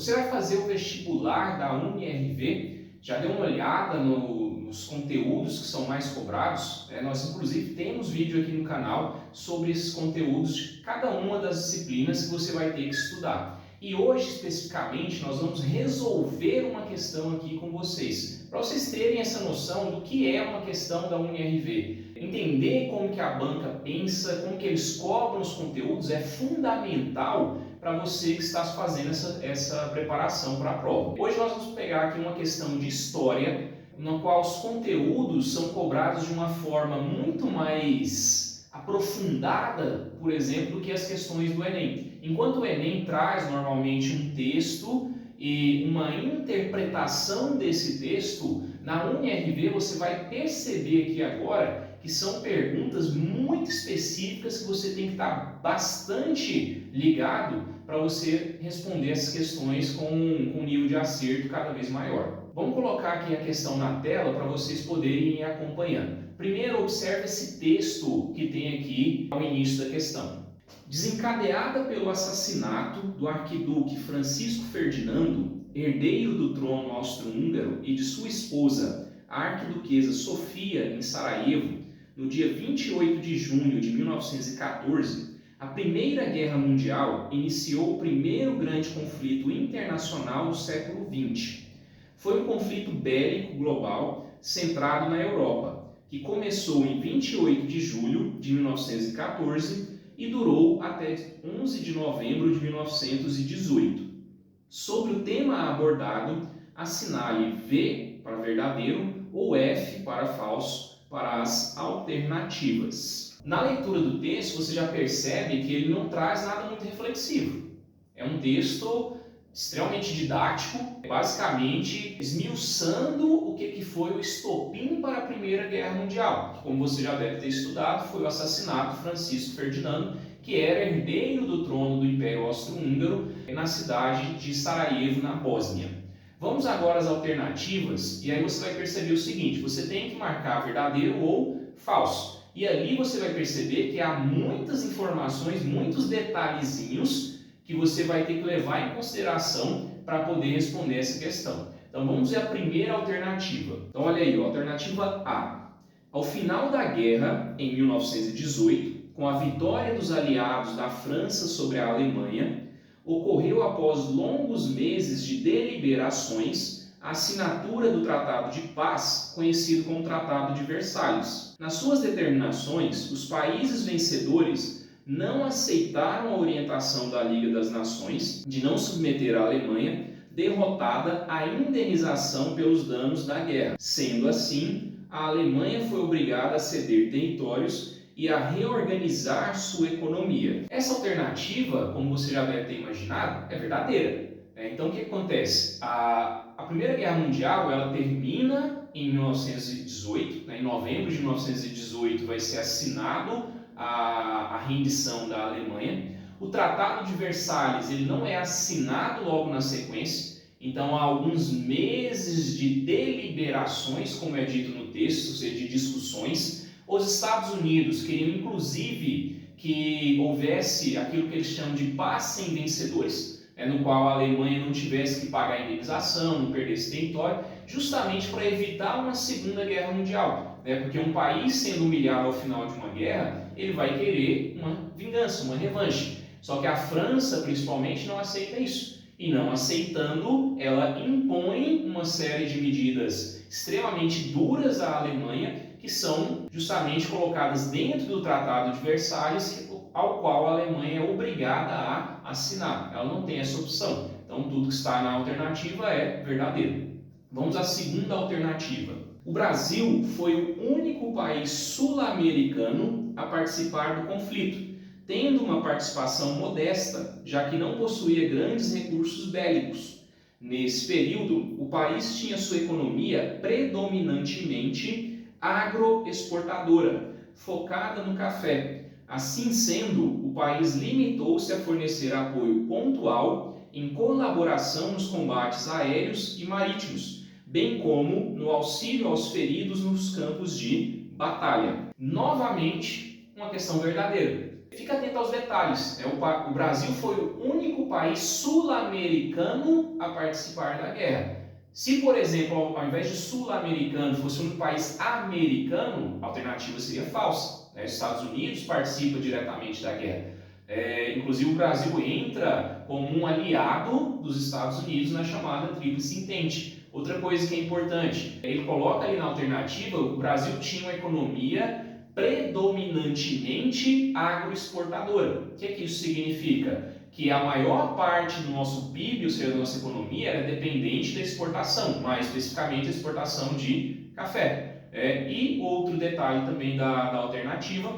Você vai fazer o vestibular da UniRV? Já deu uma olhada nos conteúdos que são mais cobrados? Nós, inclusive, temos vídeo aqui no canal sobre esses conteúdos de cada uma das disciplinas que você vai ter que estudar. E hoje, especificamente, nós vamos resolver uma questão aqui com vocês, para vocês terem essa noção do que é uma questão da UniRV. Entender como que a banca pensa, como que eles cobram os conteúdos é fundamental para você que está fazendo essa preparação para a prova. Hoje nós vamos pegar aqui uma questão de história, na qual os conteúdos são cobrados de uma forma muito mais aprofundada, por exemplo, do que as questões do Enem. Enquanto o Enem traz normalmente um texto e uma interpretação desse texto, na UniRV você vai perceber aqui agora que são perguntas muito específicas que você tem que estar bastante ligado para você responder essas questões com um nível de acerto cada vez maior. Vamos colocar aqui a questão na tela para vocês poderem ir acompanhando. Primeiro, observe esse texto que tem aqui ao início da questão. Desencadeada pelo assassinato do arquiduque Francisco Ferdinando, herdeiro do trono austro-húngaro, e de sua esposa, a arquiduquesa Sofia, em Sarajevo, no dia 28 de junho de 1914, a Primeira Guerra Mundial iniciou o primeiro grande conflito internacional do século XX. Foi um conflito bélico global centrado na Europa, que começou em 28 de julho de 1914 e durou até 11 de novembro de 1918. Sobre o tema abordado, assinale V para verdadeiro ou F para falso para as alternativas. Na leitura do texto, você já percebe que ele não traz nada muito reflexivo. É um texto extremamente didático, basicamente esmiuçando o que foi o estopim para a Primeira Guerra Mundial, que, como você já deve ter estudado, foi o assassinato de Francisco Ferdinando, que era herdeiro do trono do Império Austro-Húngaro na cidade de Sarajevo, na Bósnia. Vamos agora às alternativas, e aí você vai perceber o seguinte: você tem que marcar verdadeiro ou falso. E ali você vai perceber que há muitas informações, muitos detalhezinhos que você vai ter que levar em consideração para poder responder essa questão. Então vamos ver a primeira alternativa. Então olha aí, alternativa A. Ao final da guerra, em 1918, com a vitória dos aliados da França sobre a Alemanha, ocorreu após longos meses de deliberações a assinatura do Tratado de Paz, conhecido como Tratado de Versalhes. Nas suas determinações, os países vencedores não aceitaram a orientação da Liga das Nações de não submeter a Alemanha, derrotada, à indenização pelos danos da guerra. Sendo assim, a Alemanha foi obrigada a ceder territórios e a reorganizar sua economia. Essa alternativa, como você já deve ter imaginado, é verdadeira. Então o que acontece? A Primeira Guerra Mundial ela termina em 1918, em novembro de 1918 vai ser assinado a rendição da Alemanha. O Tratado de Versalhes ele não é assinado logo na sequência, então há alguns meses de deliberações, como é dito no texto, ou seja, de discussões. Os Estados Unidos queriam inclusive que houvesse aquilo que eles chamam de paz sem vencedores, no qual a Alemanha não tivesse que pagar a indenização, não perdesse território, justamente para evitar uma Segunda Guerra Mundial. Porque um país sendo humilhado ao final de uma guerra, ele vai querer uma vingança, uma revanche. Só que a França, principalmente, não aceita isso. E não aceitando, ela impõe uma série de medidas extremamente duras à Alemanha, que são justamente colocadas dentro do Tratado de Versalhes, ao qual a Alemanha é obrigada a assinar. Ela não tem essa opção. Então, tudo que está na alternativa é verdadeiro. Vamos à segunda alternativa. O Brasil foi o único país sul-americano a participar do conflito, tendo uma participação modesta, já que não possuía grandes recursos bélicos. Nesse período, o país tinha sua economia predominantemente agroexportadora, focada no café. Assim sendo, o país limitou-se a fornecer apoio pontual em colaboração nos combates aéreos e marítimos, bem como no auxílio aos feridos nos campos de batalha. Novamente, uma questão verdadeira. Fica atento aos detalhes. O Brasil foi o único país sul-americano a participar da guerra. Se, por exemplo, ao invés de sul-americano fosse um país americano, a alternativa seria falsa. Os Estados Unidos participam diretamente da guerra. Inclusive o Brasil entra como um aliado dos Estados Unidos na chamada Tríplice Entente. Outra coisa que é importante, ele coloca ali na alternativa, o Brasil tinha uma economia predominantemente agroexportadora. O que isso significa? Que a maior parte do nosso PIB, ou seja, da nossa economia, era dependente da exportação, mais especificamente a exportação de café. E outro detalhe também da alternativa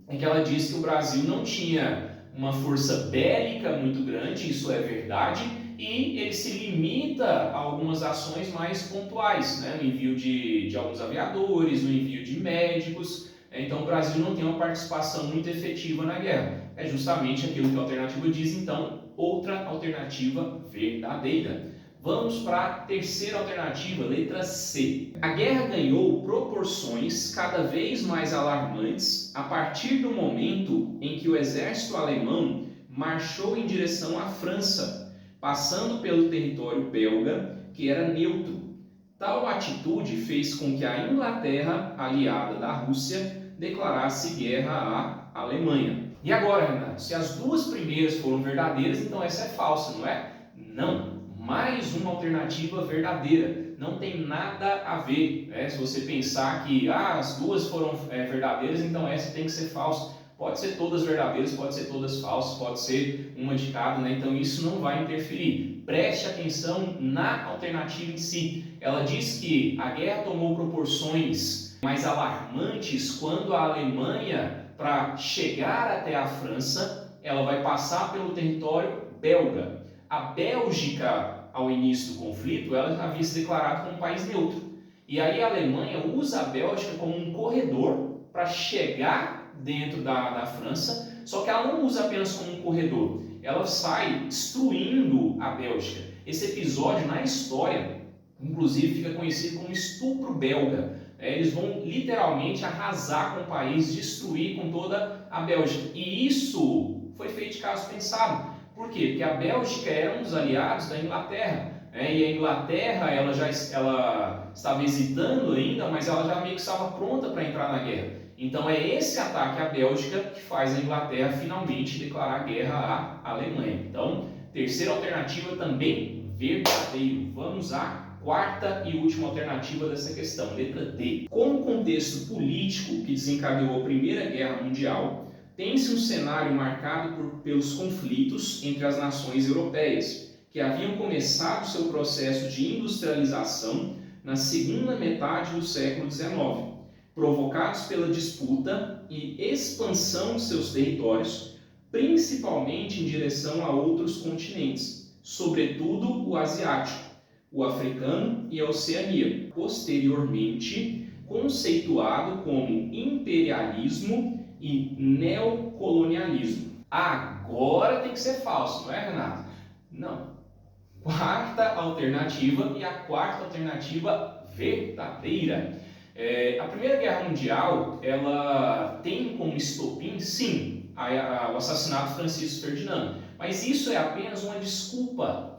é que ela diz que o Brasil não tinha uma força bélica muito grande, isso é verdade, e ele se limita a algumas ações mais pontuais, no envio de alguns aviadores, no envio de médicos. Então o Brasil não tem uma participação muito efetiva na guerra. É justamente aquilo que a alternativa diz, então, outra alternativa verdadeira. Vamos para a terceira alternativa, letra C. A guerra ganhou proporções cada vez mais alarmantes a partir do momento em que o exército alemão marchou em direção à França, passando pelo território belga, que era neutro. Tal atitude fez com que a Inglaterra, aliada da Rússia, declarasse guerra à Alemanha. E agora, Renato, se as duas primeiras foram verdadeiras, então essa é falsa, não é? Não. Mais uma alternativa verdadeira. Não tem nada a ver. Se você pensar que as duas foram verdadeiras, então essa tem que ser falsa. Pode ser todas verdadeiras, pode ser todas falsas, pode ser uma de cada, então isso não vai interferir. Preste atenção na alternativa em si. Ela diz que a guerra tomou proporções mais alarmantes quando a Alemanha, para chegar até a França, ela vai passar pelo território belga. A Bélgica, ao início do conflito, ela havia se declarado como um país neutro. E aí a Alemanha usa a Bélgica como um corredor para chegar dentro da França, só que ela não usa apenas como um corredor, ela sai destruindo a Bélgica. Esse episódio na história, inclusive, fica conhecido como estupro belga. Eles vão literalmente arrasar com o país, destruir com toda a Bélgica. E isso foi feito de caso pensado. Por quê? Porque a Bélgica era um dos aliados da Inglaterra. E a Inglaterra ela estava hesitando ainda, mas ela já meio que estava pronta para entrar na guerra. Então é esse ataque à Bélgica que faz a Inglaterra finalmente declarar guerra à Alemanha. Então, terceira alternativa também verdadeiro. Vamos à quarta e última alternativa dessa questão, letra D. Com o contexto político que desencadeou a Primeira Guerra Mundial, tem-se um cenário marcado pelos conflitos entre as nações europeias, que haviam começado seu processo de industrialização na segunda metade do século XIX, provocados pela disputa e expansão de seus territórios, principalmente em direção a outros continentes, sobretudo o asiático, o africano e a Oceania, posteriormente conceituado como imperialismo e neocolonialismo. Agora tem que ser falso, não é, Renato? Não. Quarta alternativa e a quarta alternativa verdadeira. A Primeira Guerra Mundial, ela tem como estopim, sim, o assassinato de Francisco Ferdinando, mas isso é apenas uma desculpa,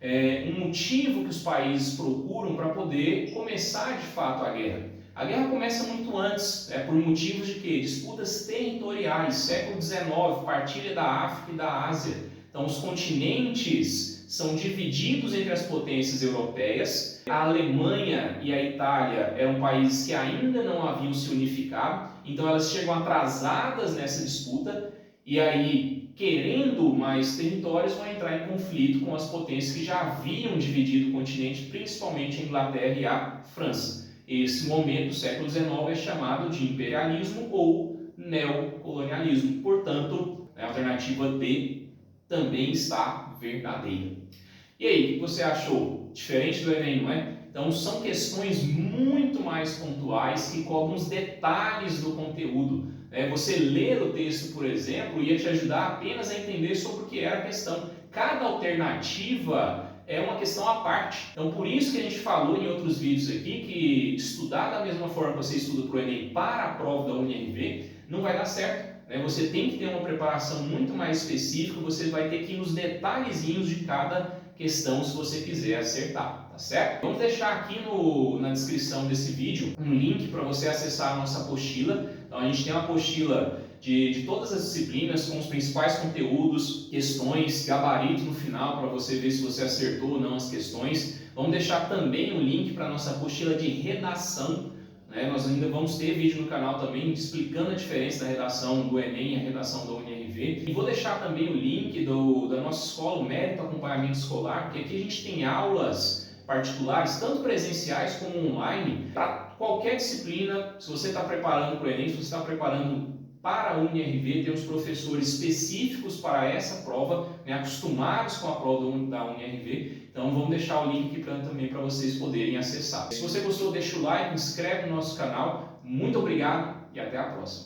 um motivo que os países procuram para poder começar de fato a guerra. A guerra começa muito antes, por motivos de quê? Disputas territoriais, século XIX, partilha da África e da Ásia. Então os continentes são divididos entre as potências europeias. A Alemanha e a Itália eram países que ainda não haviam se unificado, então elas chegam atrasadas nessa disputa e aí, querendo mais territórios, vão entrar em conflito com as potências que já haviam dividido o continente, principalmente a Inglaterra e a França. Esse momento do século XIX é chamado de imperialismo ou neocolonialismo. Portanto, a alternativa D também está verdadeira. E aí, o que você achou? Diferente do Enem, não é? Então, são questões muito mais pontuais que cobrem os detalhes do conteúdo. Você ler o texto, por exemplo, ia te ajudar apenas a entender sobre o que era a questão. Cada alternativa é uma questão à parte. Então, por isso que a gente falou em outros vídeos aqui que estudar da mesma forma que você estuda para o Enem para a prova da UniRV não vai dar certo. né, você tem que ter uma preparação muito mais específica, você vai ter que ir nos detalhezinhos de cada questão se você quiser acertar, tá certo? Vamos deixar aqui na descrição desse vídeo um link para você acessar a nossa apostila. Então a gente tem uma apostila de todas as disciplinas com os principais conteúdos, questões, gabarito no final para você ver se você acertou ou não as questões. Vamos deixar também o link para a nossa apostila de redação. Nós ainda vamos ter vídeo no canal também explicando a diferença da redação do Enem e a redação da UniRV. E vou deixar também o link da nossa escola, o Mérito Acompanhamento Escolar, porque aqui a gente tem aulas particulares, tanto presenciais como online, para qualquer disciplina. Se você está preparando para o Enem, se você está preparando para a UniRV, temos professores específicos para essa prova, acostumados com a prova da UniRV. Então vamos deixar o link aqui também para vocês poderem acessar. Se você gostou, deixa o like, inscreve no nosso canal. Muito obrigado e até a próxima.